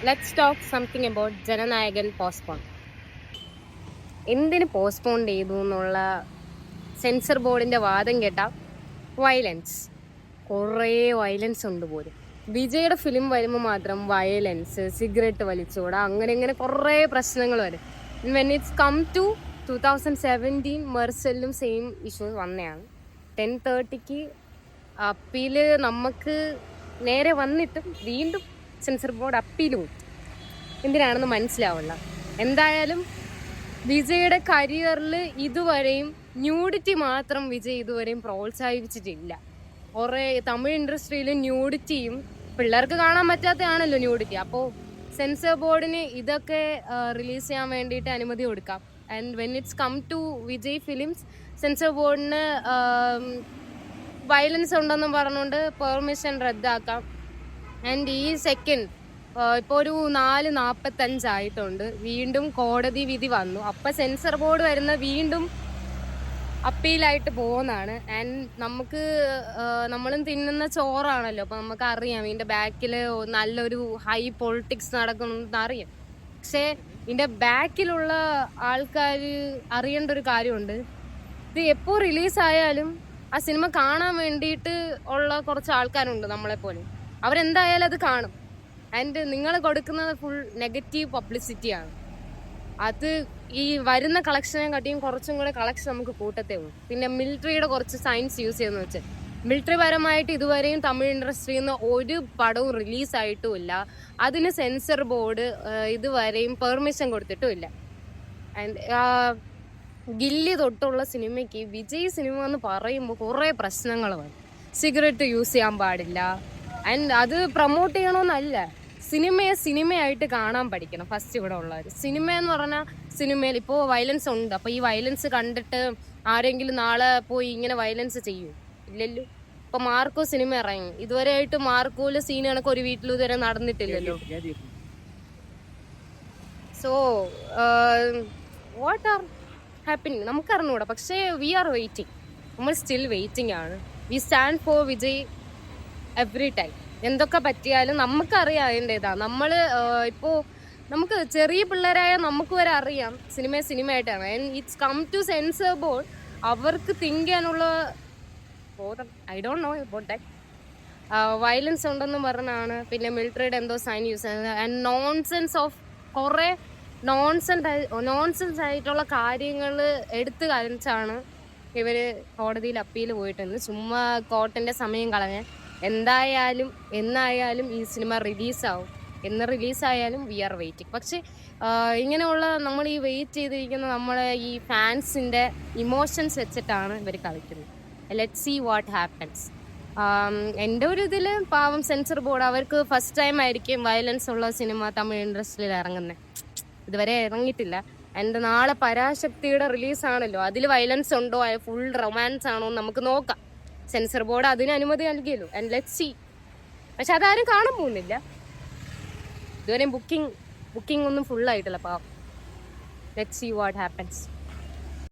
Let's talk something about Jananayagan postpone. എന്തിന് postpone ചെയ്തു എന്നുള്ള സെൻസർ ബോർഡിന്റെ വാദം കേട്ട വയലൻസ്, കുറേ വയലൻസ് ഉണ്ട് പോലും. വിജയുടെ ഫിലിം വരുമ്പോൾ മാത്രം വയലൻസ്, സിഗരറ്റ് വലിച്ചോടാ, അങ്ങനെ ഇങ്ങനെ കുറേ പ്രശ്നങ്ങൾ വരും. വെൻ ഇറ്റ്സ് കം ടു 2017 മെർസലിലും സെയിം ഇഷ്യൂസ് വന്നതാണ്. 10:30 അപ്പീല് നമുക്ക് നേരെ വന്നിട്ടും വീണ്ടും സെൻസർ ബോർഡ് അപ്പീലും എന്തിനാണെന്ന് മനസ്സിലാവില്ല. എന്തായാലും വിജയുടെ കരിയറിൽ ഇതുവരെയും ന്യൂഡിറ്റി മാത്രം വിജയ് ഇതുവരെയും പ്രോത്സാഹിപ്പിച്ചിട്ടില്ല. കുറേ തമിഴ് ഇൻഡസ്ട്രിയിൽ ന്യൂഡിറ്റിയും പിള്ളേർക്ക് കാണാൻ പറ്റാത്തതാണല്ലോ ന്യൂഡിറ്റി. അപ്പോൾ സെൻസർ ബോർഡിന് ഇതൊക്കെ റിലീസ് ചെയ്യാൻ വേണ്ടിയിട്ട് അനുമതി കൊടുക്കാം. And when it's come to Vijay films, censor ബോർഡിന് വയലൻസ് ഉണ്ടെന്നും പറഞ്ഞുകൊണ്ട് പെർമിഷൻ റദ്ദാക്കാം. ആൻഡ് ഈ സെക്കൻഡ് ഇപ്പോൾ ഒരു 4:45 ആയിട്ടുണ്ട്, വീണ്ടും കോടതി വിധി വന്നു. അപ്പം സെൻസർ ബോർഡ് വരുന്ന വീണ്ടും അപ്പീലായിട്ട് പോകുന്നതാണ്. ആൻഡ് നമ്മളും തിന്നുന്ന ചോറാണല്ലോ, അപ്പം നമുക്ക് അറിയാം ഇതിൻ്റെ ബാക്കിൽ നല്ലൊരു ഹൈ പൊളിറ്റിക്സ് നടക്കുമെന്ന് അറിയാം. പക്ഷേ ഇതിൻ്റെ ബാക്കിലുള്ള ആൾക്കാർ അറിയേണ്ട ഒരു കാര്യമുണ്ട്. ഇത് എപ്പോൾ റിലീസായാലും ആ സിനിമ കാണാൻ വേണ്ടിയിട്ട് ഉള്ള കുറച്ച് ആൾക്കാരുണ്ട് നമ്മളെപ്പോലെ. അവരെന്തായാലും അത് കാണും. ആൻഡ് നിങ്ങൾ കൊടുക്കുന്നത് ഫുൾ നെഗറ്റീവ് പബ്ലിസിറ്റിയാണ്. അത് ഈ വരുന്ന കളക്ഷനെ കാട്ടിയും കുറച്ചും കൂടെ കളക്ഷൻ നമുക്ക് കൂട്ടത്തേ ഉള്ളൂ. പിന്നെ മിലിറ്ററിയുടെ കുറച്ച് സയൻസ് യൂസ് ചെയ്യുന്ന വെച്ചാൽ, മിലിറ്ററി പരമായിട്ട് ഇതുവരെയും തമിഴ് ഇൻഡസ്ട്രിയിൽ നിന്ന് ഒരു പടവും റിലീസായിട്ടും ഇല്ല. അതിന് സെൻസർ ബോർഡ് ഇതുവരെയും പെർമിഷൻ കൊടുത്തിട്ടുമില്ല. ആൻഡ് ഗില്ലി തൊട്ടുള്ള സിനിമയ്ക്ക് വിജയ് സിനിമ എന്ന് പറയുമ്പോൾ കുറേ പ്രശ്നങ്ങൾ വരും. സിഗരറ്റ് യൂസ് ചെയ്യാൻ പാടില്ല. ആൻഡ് അത് പ്രൊമോട്ട് ചെയ്യണമെന്നല്ല, സിനിമയെ സിനിമയായിട്ട് കാണാൻ പഠിക്കണം ഫസ്റ്റ് ഇവിടെ ഉള്ളവർ. സിനിമ എന്ന് പറഞ്ഞാൽ സിനിമയിൽ ഇപ്പോൾ വയലൻസ് ഉണ്ട്. അപ്പോൾ ഈ വയലൻസ് കണ്ടിട്ട് ആരെങ്കിലും നാളെ പോയി ഇങ്ങനെ വയലൻസ് ചെയ്യൂ? ഇല്ലല്ലോ. ഇപ്പോൾ മാർക്കോ സിനിമ ഇറങ്ങി, ഇതുവരെ ആയിട്ട് മാർക്കോയിലെ സീൻ കണക്ക് ഒരു വീട്ടിൽ ഇതുവരെ നടന്നിട്ടില്ലല്ലോ. സോ വാട്ട് ആർ ഹാപ്പനിങ് നമുക്കറിഞ്ഞൂടാ. പക്ഷേ വി ആർ വെയിറ്റിംഗ്, നമ്മൾ സ്റ്റിൽ വെയിറ്റിംഗ് ആണ്. We stand for Vijay every time. എന്തൊക്കെ പറ്റിയാലും നമുക്കറിയാം അതിൻ്റെതാ. നമ്മൾ ഇപ്പോൾ നമുക്ക് ചെറിയ പിള്ളേരായ നമുക്ക് വരെ അറിയാം സിനിമയായിട്ടാണ്. And it's come to censor board, അവർക്ക് തിങ്ക് ചെയ്യാനുള്ള I don't know about that. Violence ഉണ്ടെന്ന് പറഞ്ഞാണ്. പിന്നെ മിലിറ്ററിയുടെ എന്തോ സൈൻ യൂസ് ചെയ്യുന്നത്. ആൻഡ് കുറേ നോൺസെൻസ് ആയിട്ടുള്ള കാര്യങ്ങൾ എടുത്തു കാണിച്ചാണ് ഇവർ കോടതിയിൽ അപ്പീൽ പോയിട്ടുണ്ട്. ചുമ്മാ കോർട്ടിൻ്റെ സമയം കളഞ്ഞ്. എന്നായാലും ഈ സിനിമ റിലീസാവും. എന്ന് റിലീസായാലും വി ആർ വെയിറ്റിംഗ്. പക്ഷേ ഇങ്ങനെയുള്ള നമ്മൾ ഈ വെയിറ്റ് ചെയ്തിരിക്കുന്ന നമ്മളെ ഈ ഫാൻസിൻ്റെ ഇമോഷൻസ് വെച്ചിട്ടാണ് ഇവർ കളിക്കുന്നത്. Let's see what happens. എൻ്റെ ഒരു ഇതിൽ പാവം സെൻസർ ബോർഡ്, അവർക്ക് ഫസ്റ്റ് ടൈം ആയിരിക്കും വയലൻസ് ഉള്ള സിനിമ തമിഴ് ഇൻഡസ്ട്രിയിൽ ഇറങ്ങുന്നത്. ഇതുവരെ ഇറങ്ങിയിട്ടില്ല. എൻ്റെ നാളെ പരാശക്തിയുടെ റിലീസാണല്ലോ, അതിൽ വയലൻസ് ഉണ്ടോ, ഫുൾ റൊമാൻസ് ആണോ എന്ന് നമുക്ക് നോക്കാം. സെൻസർ ബോർഡ് അതിന് അനുമതി നൽകിയല്ലോ. And let's see. പക്ഷെ അതാരും കാണാൻ പോകുന്നില്ല. ഇതുവരെയും ബുക്കിംഗ് ഒന്നും ഫുള്ളായിട്ടില്ല പാവം. Let's see what happens.